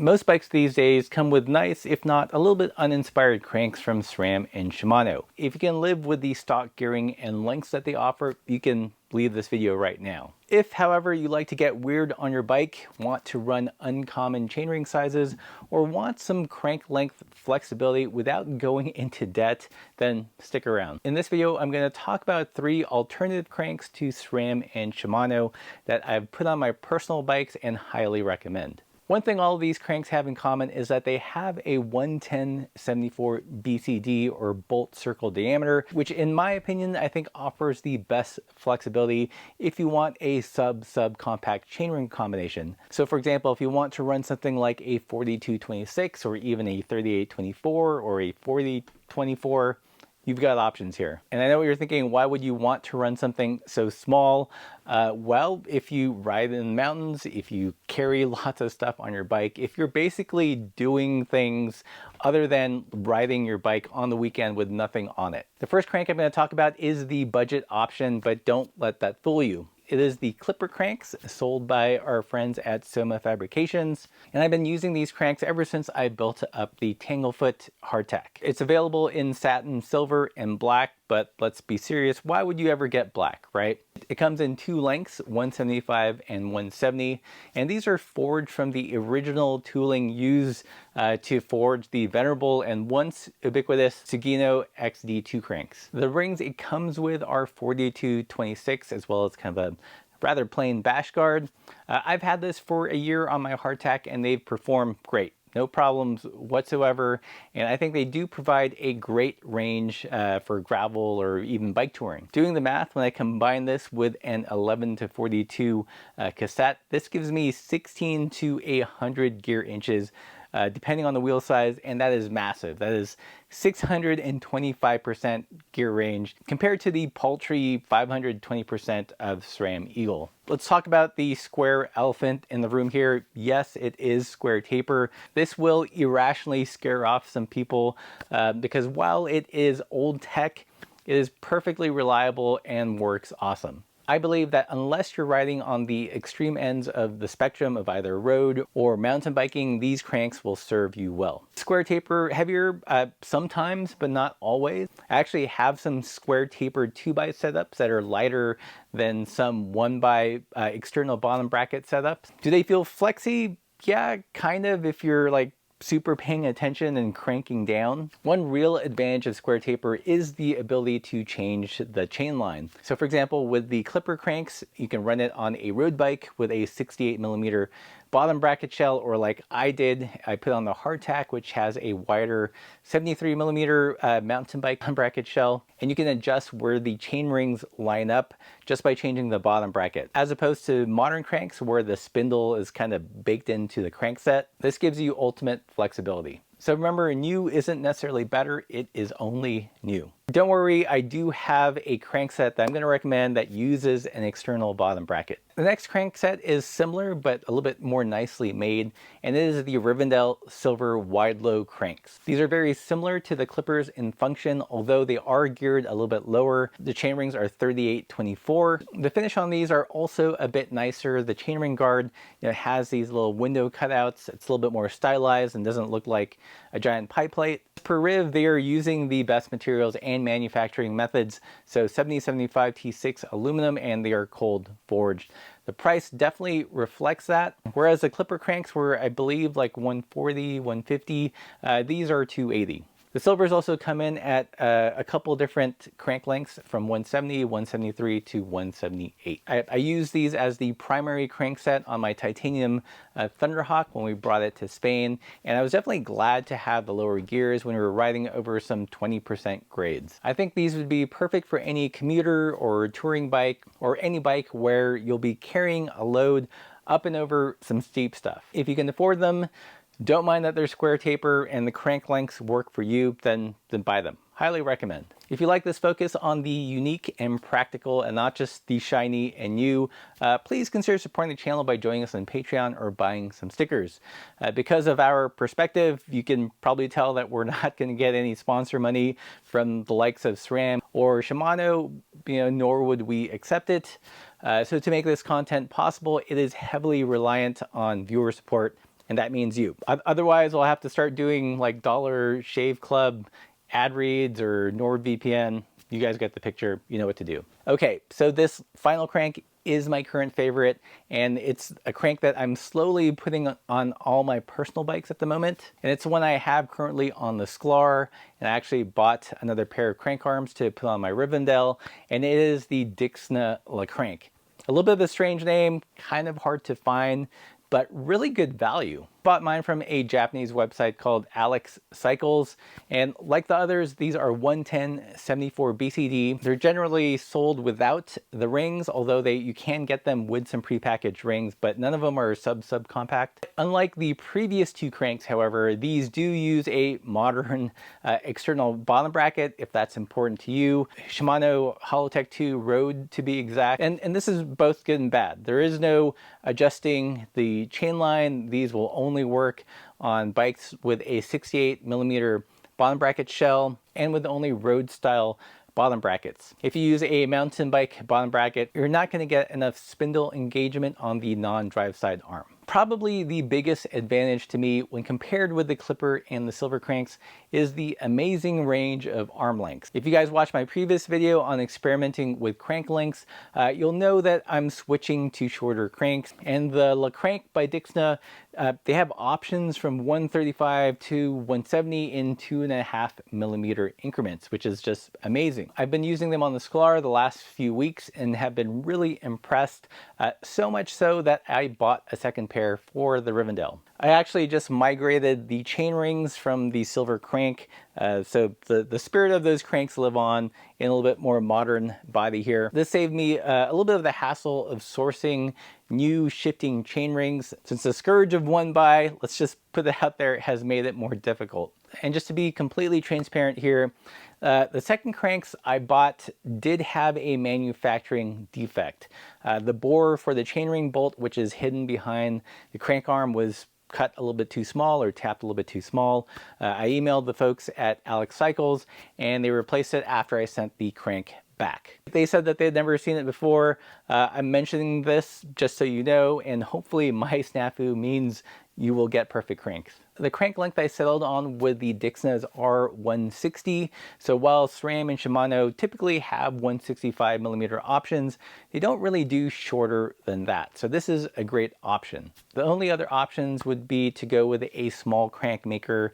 Most bikes these days come with nice, if not a little bit uninspired cranks from SRAM and Shimano. If you can live with the stock gearing and lengths that they offer, you can leave this video right now. If, however, you like to get weird on your bike, want to run uncommon chainring sizes, or want some crank length flexibility without going into debt, then stick around. In this video, I'm going to talk about 3 alternative cranks to SRAM and Shimano that I've put on my personal bikes and highly recommend. One thing all of these cranks have in common is that they have a 110/74 BCD or bolt circle diameter, which in my opinion, I think offers the best flexibility if you want a sub-compact chainring combination. So for example, if you want to run something like a 42/26 or even a 38/24 or a 40/24, you've got options here. And I know what you're thinking, why would you want to run something so small? Well, if you ride in the mountains, if you carry lots of stuff on your bike, if you're basically doing things other than riding your bike on the weekend with nothing on it. The first crank I'm going to talk about is the budget option, but don't let that fool you. It is the Clipper cranks sold by our friends at Soma Fabrications, and I've been using these cranks ever since I built up the Tanglefoot hardtack. It's available in satin, silver, and black, but let's be serious, why would you ever get black, right? It comes in 2 lengths, 175 and 170, and these are forged from the original tooling used to forge the venerable and once ubiquitous Sugino XD2 cranks. The rings it comes with are 42/26 as well as kind of a rather plain bash guard. I've had this for a year on my hardtack and they've performed great. No problems whatsoever, and I think they do provide a great range for gravel or even bike touring. Doing the math, when I combine this with an 11/42 cassette, this gives me 16 to 100 gear inches depending on the wheel size, and that is massive. That is 625% gear range compared to the paltry 520% of SRAM Eagle. Let's talk about the square elephant in the room here. Yes, it is square taper. This will irrationally scare off some people because while it is old tech, it is perfectly reliable and works awesome. I believe that unless you're riding on the extreme ends of the spectrum of either road or mountain biking, these cranks will serve you well. Square taper heavier sometimes, but not always. I actually have some square tapered 2x setups that are lighter than some 1x external bottom bracket setups. Do they feel flexy? Yeah, kind of, if you're like super paying attention and cranking down. One real advantage of square taper is the ability to change the chain line. So for example, with the Clipper cranks, you can run it on a road bike with a 68mm bottom bracket shell, or like I did, I put on the hardtack, which has a wider 73mm mountain bike bracket shell, and you can adjust where the chain rings line up just by changing the bottom bracket. As opposed to modern cranks where the spindle is kind of baked into the crankset, this gives you ultimate flexibility. So remember, new isn't necessarily better, it is only new. Don't worry, I do have a crankset that I'm going to recommend that uses an external bottom bracket. The next crankset is similar, but a little bit more nicely made, and it is the Rivendell Silver Wide Low cranks. These are very similar to the Clippers in function, although they are geared a little bit lower. The chain rings are 38/24. The finish on these are also a bit nicer. The chainring guard, has these little window cutouts. It's a little bit more stylized and doesn't look like a giant pie plate. Per Riv, they are using the best materials and manufacturing methods, so 7075 T6 aluminum, and they are cold forged. The price definitely reflects that, whereas the Clipper cranks were, I believe, like 140, 150, these are 280. The silvers also come in at a couple different crank lengths from 170, 173 to 178. I use these as the primary crank set on my titanium Thunderhawk when we brought it to Spain, and I was definitely glad to have the lower gears when we were riding over some 20% grades. I think these would be perfect for any commuter or touring bike or any bike where you'll be carrying a load up and over some steep stuff. If you can afford them, don't mind that they're square taper and the crank lengths work for you, then buy them. Highly recommend. If you like this focus on the unique and practical and not just the shiny and new, please consider supporting the channel by joining us on Patreon or buying some stickers. Because of our perspective, you can probably tell that we're not going to get any sponsor money from the likes of SRAM or Shimano, nor would we accept it. So to make this content possible, it is heavily reliant on viewer support. and that means you. Otherwise, I'll have to start doing like Dollar Shave Club ad reads or NordVPN. You guys get the picture, you know what to do. Okay, so this final crank is my current favorite, and it's a crank that I'm slowly putting on all my personal bikes at the moment. And it's one I have currently on the Sklar, and I actually bought another pair of crank arms to put on my Rivendell, and it is the Dixna Le Crank. A little bit of a strange name, kind of hard to find, but really good value. Bought mine from a Japanese website called Alex Cycles, and like the others, these are 110/74 BCD. They're generally sold without the rings, although you can get them with some prepackaged rings, but none of them are subcompact. Unlike the previous two cranks, however, these do use a modern external bottom bracket, if that's important to you. Shimano Holotech 2 Road, to be exact, and this is both good and bad. There is no adjusting the chain line. These will only work on bikes with a 68mm bottom bracket shell and with only road style bottom brackets. If you use a mountain bike bottom bracket, you're not going to get enough spindle engagement on the non-drive side arm. Probably the biggest advantage to me when compared with the Clipper and the Silver cranks is the amazing range of arm lengths. If you guys watched my previous video on experimenting with crank lengths, you'll know that I'm switching to shorter cranks, and the Le Crank by Dixna, they have options from 135 to 170 in 2.5mm increments, which is just amazing. I've been using them on the Sklar the last few weeks and have been really impressed, so much so that I bought a second pair for the Rivendell. I actually just migrated the chain rings from the Silver crank, so the spirit of those cranks live on in a little bit more modern body here. This saved me a little bit of the hassle of sourcing new shifting chain rings. Since the scourge of one buy, let's just put it out there, has made it more difficult. And just to be completely transparent here, the second cranks I bought did have a manufacturing defect. The bore for the chainring bolt, which is hidden behind the crank arm, was cut a little bit too small or tapped a little bit too small. I emailed the folks at Alex Cycles and they replaced it after I sent the crank back. They said that they'd never seen it before. I'm mentioning this just so you know, and hopefully my snafu means you will get perfect cranks. The crank length I settled on with the Dixnas are 160. So while SRAM and Shimano typically have 165mm options, they don't really do shorter than that. So this is a great option. The only other options would be to go with a small crank maker,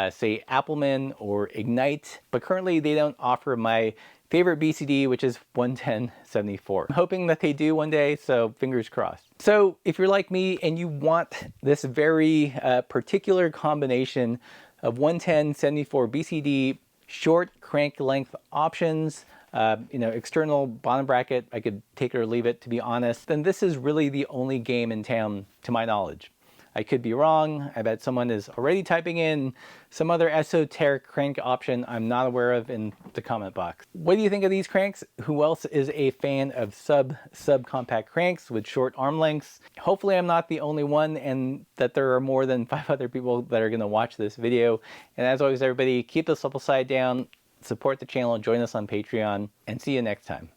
say Appleman or Ignite, but currently they don't offer my favorite BCD, which is 110/74. I'm hoping that they do one day, so fingers crossed. So if you're like me and you want this very particular combination of 110/74 BCD, short crank length options, external bottom bracket, I could take it or leave it, to be honest, then this is really the only game in town to my knowledge. I could be wrong. I bet someone is already typing in some other esoteric crank option I'm not aware of in the comment box. What do you think of these cranks? Who else is a fan of subcompact cranks with short arm lengths? Hopefully I'm not the only one, and that there are more than 5 other people that are gonna watch this video. And as always, everybody, keep the supple side down, support the channel, join us on Patreon, and see you next time.